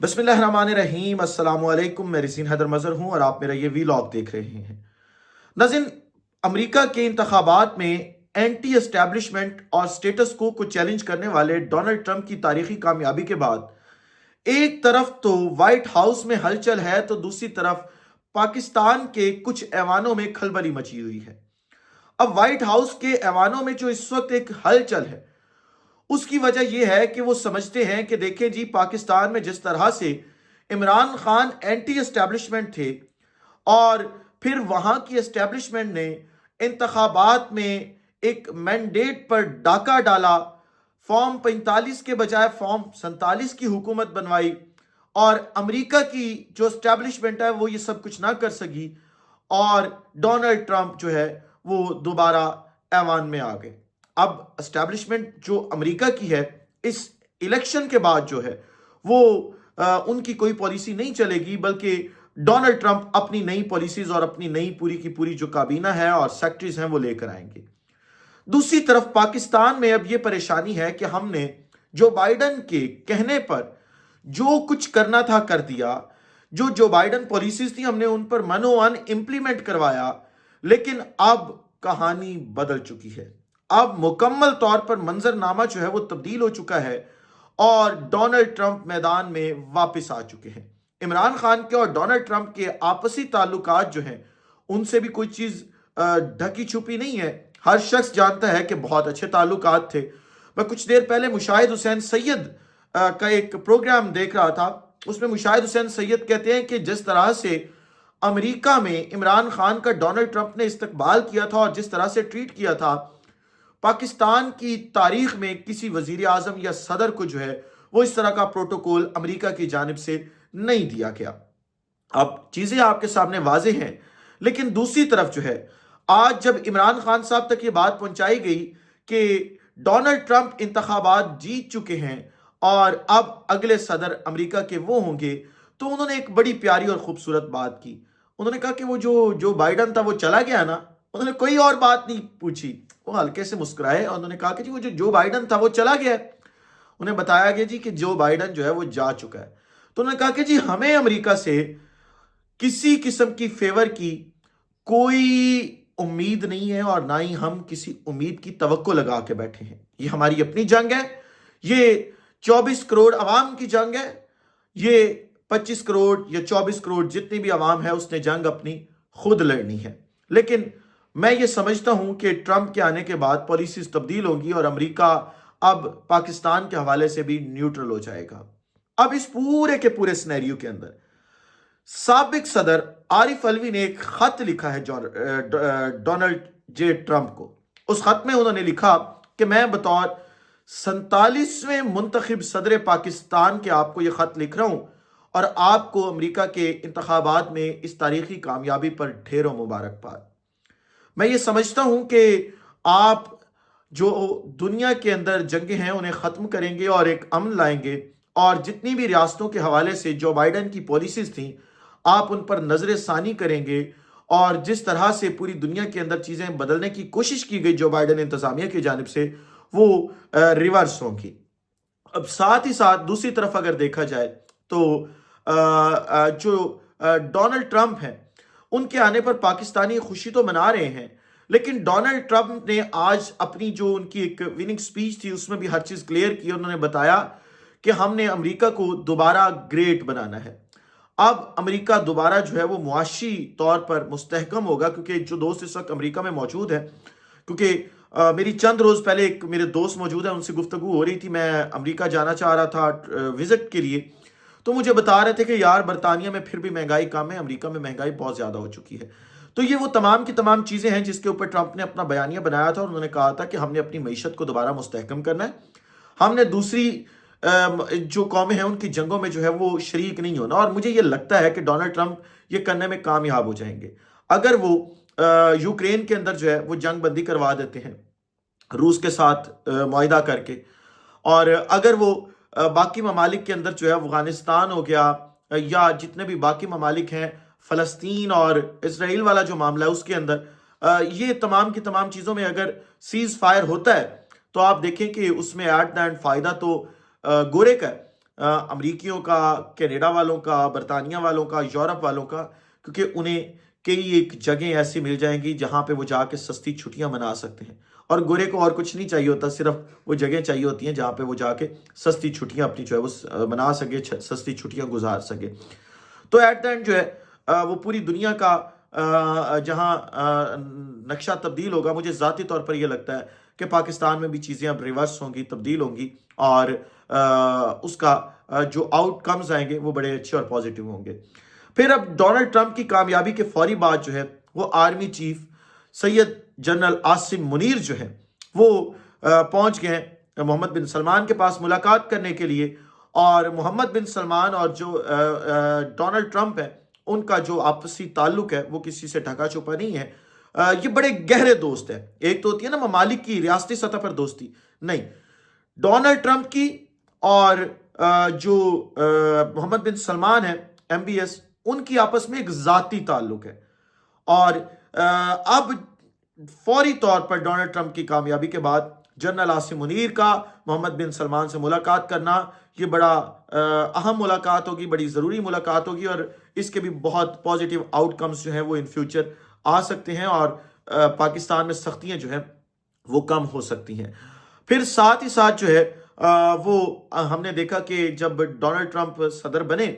बिस्मिल्लाहिर्रहमानिर्रहीम। अस्सलाम वालेकुम। मैं रसीन हैदर मज़हर हूँ और आप मेरा ये वीलॉग देख रहे हैं। नाज़रीन, अमेरिका के इंतखाबात में एंटी एस्टैब्लिशमेंट और स्टेटस को चैलेंज करने वाले डोनाल्ड ट्रंप की तारीखी कामयाबी के बाद एक तरफ तो व्हाइट हाउस में हलचल है तो दूसरी तरफ पाकिस्तान के कुछ ऐवानों में खलबली मची हुई है। अब व्हाइट हाउस के ऐवानों में जो इस वक्त एक हलचल है उसकी वजह यह है कि वो समझते हैं कि देखें जी, पाकिस्तान में जिस तरह से इमरान खान एंटी एस्टैब्लिशमेंट थे और फिर वहां की एस्टैब्लिशमेंट ने इंतखाबात में एक मैंडेट पर डाका डाला, फॉर्म 45 के बजाय फॉर्म 47 की हुकूमत बनवाई और अमेरिका की जो एस्टैब्लिशमेंट है वो ये सब कुछ ना कर सकी और डोनाल्ड ट्रंप जो है वो दोबारा ऐवान में आ गए। अब एस्टैब्लिशमेंट जो अमेरिका की है इस इलेक्शन के बाद जो है वो उनकी कोई पॉलिसी नहीं चलेगी, बल्कि डोनाल्ड ट्रंप अपनी नई पॉलिसीज और अपनी नई पूरी की पूरी जो काबीना है और सेक्रेटरीज हैं वो लेकर आएंगे। दूसरी तरफ पाकिस्तान में अब ये परेशानी है कि हमने जो बाइडन के कहने पर जो कुछ करना था कर दिया, जो बाइडन पॉलिसीज थी हमने उन पर मनोवन इंप्लीमेंट करवाया, लेकिन अब कहानी बदल चुकी है। अब मुकम्मल तौर पर मंजरनामा जो है वो तब्दील हो चुका है और डोनाल्ड ट्रंप मैदान में वापस आ चुके हैं। इमरान खान के और डोनाल्ड ट्रंप के आपसी ताल्लुकात जो हैं उनसे भी कोई चीज ढकी छुपी नहीं है। हर शख्स जानता है कि बहुत अच्छे ताल्लुकात थे। मैं कुछ देर पहले मुशाहिद हुसैन सैयद का एक प्रोग्राम देख रहा था, उसमें मुशाहिद हुसैन सैयद कहते हैं कि जिस तरह से अमेरिका में इमरान खान का डोनाल्ड ट्रंप ने इस्तकबाल किया था और जिस तरह से ट्रीट किया था, पाकिस्तान की तारीख में किसी वजीर आजम या सदर को जो है वो इस तरह का प्रोटोकॉल अमेरिका की जानिब से नहीं दिया गया। अब चीजें आपके सामने वाजे हैं, लेकिन दूसरी तरफ जो है आज जब इमरान खान साहब तक ये बात पहुंचाई गई कि डोनाल्ड ट्रंप इंतखाबात जीत चुके हैं और अब अगले सदर अमेरिका के वो होंगे, तो उन्होंने एक बड़ी प्यारी और खूबसूरत बात की। उन्होंने कहा कि वो जो बाइडन था वो चला गया ना, उन्होंने कोई और बात नहीं पूछी, वो हल्के से मुस्कुराए और उन्होंने कहा कि जी वो जो बाइडन था वो चला गया है। उन्हें बताया गया जी कि जो बाइडन जो है वो जा चुका है। तो उन्होंने कहा कि जी हमें अमेरिका से किसी किस्म की फेवर की कोई उम्मीद नहीं है और ना ही हम किसी उम्मीद की तवक्को लगा के बैठे हैं। ये हमारी अपनी जंग है, ये 24 करोड़ अवाम की जंग है, ये 25 करोड़ या 24 करोड़ जितनी भी अवाम है उसने जंग अपनी खुद लड़नी है। लेकिन मैं ये समझता हूं कि ट्रंप के आने के बाद पॉलिसीज तब्दील होंगी और अमेरिका अब पाकिस्तान के हवाले से भी न्यूट्रल हो जाएगा। अब इस पूरे के पूरे सिनेरियो के अंदर साबिक सदर आरिफ अलवी ने एक खत लिखा है डोनाल्ड जे ट्रंप को। उस खत में उन्होंने लिखा कि मैं बतौर 47वें मुंतखब सदर पाकिस्तान के आपको यह खत लिख रहा हूं और आपको अमेरिका के इंतखाबात में इस तारीखी कामयाबी पर ढेरों मुबारकबाद। मैं ये समझता हूं कि आप जो दुनिया के अंदर जंगें हैं उन्हें ख़त्म करेंगे और एक अमन लाएंगे और जितनी भी रियासतों के हवाले से जो बाइडन की पॉलिसीज थी आप उन पर नजर सानी करेंगे और जिस तरह से पूरी दुनिया के अंदर चीज़ें बदलने की कोशिश की गई जो बाइडन इंतजामिया की जानिब से, वो रिवर्स होंगी। अब साथ ही साथ दूसरी तरफ अगर देखा जाए तो जो डोनाल्ड ट्रंप हैं उनके आने पर पाकिस्तानी खुशी तो मना रहे हैं, लेकिन डोनाल्ड ट्रंप ने आज अपनी जो उनकी एक विनिंग स्पीच थी उसमें भी हर चीज क्लियर की। उन्होंने बताया कि हमने अमेरिका को दोबारा ग्रेट बनाना है। अब अमेरिका दोबारा जो है वो मुआशी तौर पर मुस्तहकम होगा, क्योंकि जो दोस्त इस वक्त अमेरिका में मौजूद है, क्योंकि मेरी चंद रोज पहले एक मेरे दोस्त मौजूद है उनसे गुफ्तगू हो रही थी, मैं अमेरिका जाना चाह रहा था विजिट के लिए, तो मुझे बता रहे थे कि यार बरतानिया में फिर भी महंगाई कम है, अमेरिका में महंगाई बहुत ज्यादा हो चुकी है। तो ये वो तमाम की तमाम चीजें हैं जिसके ऊपर ट्रंप ने अपना बयानिया बनाया था और उन्होंने कहा था कि हमने अपनी मईशत को दोबारा मुस्तहकम करना है, हमने दूसरी जो कौमें हैं उनकी जंगों में जो है वो शरीक नहीं होना। और मुझे ये लगता है कि डोनाल्ड ट्रंप ये करने में कामयाब हो जाएंगे अगर वो यूक्रेन के अंदर जो है वो जंग बंदी करवा देते हैं रूस के साथ मुआहिदा करके, और अगर वो बाकी ममालिक के अंदर जो है अफगानिस्तान हो गया या जितने भी बाकी ममालिक हैं, फ़लस्तीन और इसराइल वाला जो मामला है उसके अंदर ये तमाम की तमाम चीज़ों में अगर सीज फायर होता है तो आप देखें कि उसमें एट द एंड फ़ायदा तो गोरे का है। امریکیوں کا، کینیڈا والوں کا، برطانیہ والوں کا، یورپ والوں کا، کیونکہ انہیں کئی ایک جگہیں ایسی مل جائیں گی جہاں پہ وہ جا کے سستی چھٹیاں منا سکتے ہیں، اور گورے کو اور کچھ نہیں چاہیے ہوتا، صرف وہ جگہیں چاہیے ہوتی ہیں جہاں پہ وہ جا کے سستی چھٹیاں اپنی جو ہے وہ منا سکے، سستی چھٹیاں گزار سکے۔ تو ایٹ دا اینڈ جو ہے وہ پوری دنیا کا جہاں نقشہ تبدیل ہوگا، مجھے ذاتی طور پر یہ لگتا ہے کہ پاکستان میں بھی چیزیں اب ریورس ہوں گی، تبدیل ہوں گی، اور اس کا جو آؤٹ کمز آئیں گے وہ بڑے اچھے اور پازیٹیو ہوں گے۔ پھر اب ڈونلڈ ٹرمپ کی کامیابی کے فوری بعد جو ہے وہ آرمی چیف سید جنرل عاصم منیر جو ہے وہ پہنچ گئے محمد بن سلمان کے پاس ملاقات کرنے کے لیے، اور محمد بن سلمان اور جو ڈونلڈ ٹرمپ ہے ان کا جو آپسی تعلق ہے وہ کسی سے ڈھکا چھپا نہیں ہے، یہ بڑے گہرے دوست ہیں۔ ایک تو ہوتی ہے نا ممالک کی ریاستی سطح پر دوستی، نہیں، ڈونلڈ ٹرمپ کی اور جو محمد بن سلمان ہے MBS، ان کی آپس میں ایک ذاتی تعلق ہے، اور اب فوری طور پر ڈونلڈ ٹرمپ کی کامیابی کے بعد جنرل عاصم منیر کا محمد بن سلمان سے ملاقات کرنا یہ بڑا اہم ملاقات ہوگی، بڑی ضروری ملاقات ہوگی، اور اس کے بھی بہت پازیٹیو آؤٹ کمز جو ہیں وہ ان فیوچر آ سکتے ہیں، اور پاکستان میں سختیاں جو ہیں وہ کم ہو سکتی ہیں۔ پھر ساتھ ہی ساتھ جو ہے وہ ہم نے دیکھا کہ جب ڈونلڈ ٹرمپ صدر بنے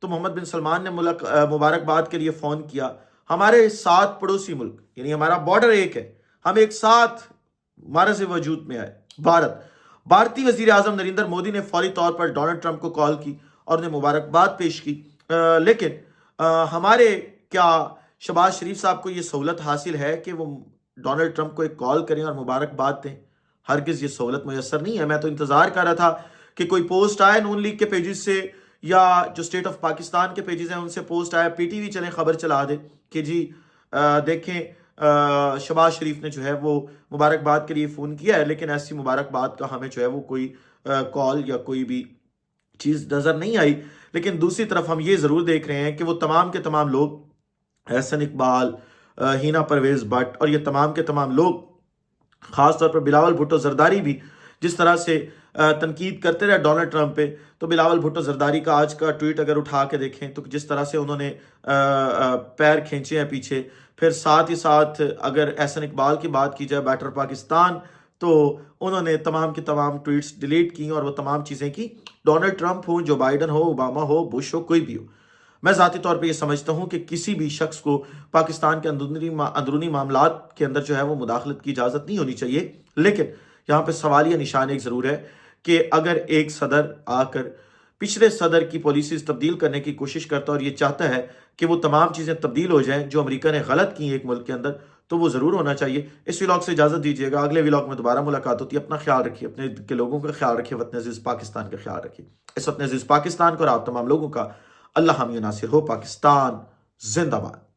تو محمد بن سلمان نے مبارکباد کے لیے فون کیا۔ ہمارے ساتھ پڑوسی ملک، یعنی ہمارا بارڈر ایک ہے، ہم ایک ساتھ معرض وجود میں آئے بھارتی وزیر اعظم نریندر مودی نے فوری طور پر ڈونلڈ ٹرمپ کو کال کی اور انہیں مبارکباد پیش کی، لیکن ہمارے کیا شہباز شریف صاحب کو یہ سہولت حاصل ہے کہ وہ ڈونلڈ ٹرمپ کو ایک کال کریں اور مبارکباد دیں؟ ہرگز یہ سہولت میسر نہیں ہے۔ میں تو انتظار کر رہا تھا کہ کوئی پوسٹ آئے نون لیگ کے پیجز سے، یا جو اسٹیٹ آف پاکستان کے پیجز ہیں ان سے پوسٹ آئے، PTV چلیں خبر چلا دے کہ جی دیکھیں شہباز شریف نے جو ہے وہ مبارکباد کے لیے فون کیا ہے، لیکن ایسی مبارکباد کا ہمیں جو ہے وہ کوئی کال یا کوئی بھی چیز نظر نہیں آئی۔ لیکن دوسری طرف ہم یہ ضرور دیکھ رہے ہیں کہ وہ تمام کے تمام لوگ، احسن اقبال، ہینا پرویز بٹ، اور یہ تمام کے تمام لوگ، خاص طور پر بلاول بھٹو زرداری بھی جس طرح سے تنقید کرتے رہے ڈونلڈ ٹرمپ پہ، تو بلاول بھٹو زرداری کا آج کا ٹویٹ اگر اٹھا کے دیکھیں تو جس طرح سے انہوں نے پیر کھینچے ہیں پیچھے۔ پھر ساتھ ہی ساتھ اگر احسن اقبال کی بات کی جائے، بیٹر پاکستان، تو انہوں نے تمام کی تمام ٹویٹس ڈیلیٹ کی اور وہ تمام چیزیں کی۔ ڈونلڈ ٹرمپ ہو، جو بائیڈن ہو، اوباما ہو، بش ہو، کوئی بھی ہو، میں ذاتی طور پہ یہ سمجھتا ہوں کہ کسی بھی شخص کو پاکستان کے اندرونی معاملات کے اندر جو ہے وہ مداخلت کی اجازت نہیں ہونی چاہیے، لیکن یہاں پہ سوالیہ نشان ایک ضرور ہے کہ اگر ایک صدر آ کر پچھلے صدر کی پالیسیز تبدیل کرنے کی کوشش کرتا ہے اور یہ چاہتا ہے کہ وہ تمام چیزیں تبدیل ہو جائیں جو امریکہ نے غلط کی ایک ملک کے اندر، تو وہ ضرور ہونا چاہیے۔ اس ولاگ سے اجازت دیجیے گا، اگلے ولاگ میں دوبارہ ملاقات ہوتی ہے۔ اپنا خیال رکھیے، اپنے کے لوگوں کا خیال رکھیے، وطن عزیز پاکستان کا خیال رکھیے۔ اس وطن عزیز پاکستان کو اور آپ تمام لوگوں کا اللہ حامی و ناصر ہو۔ پاکستان زندہ باد۔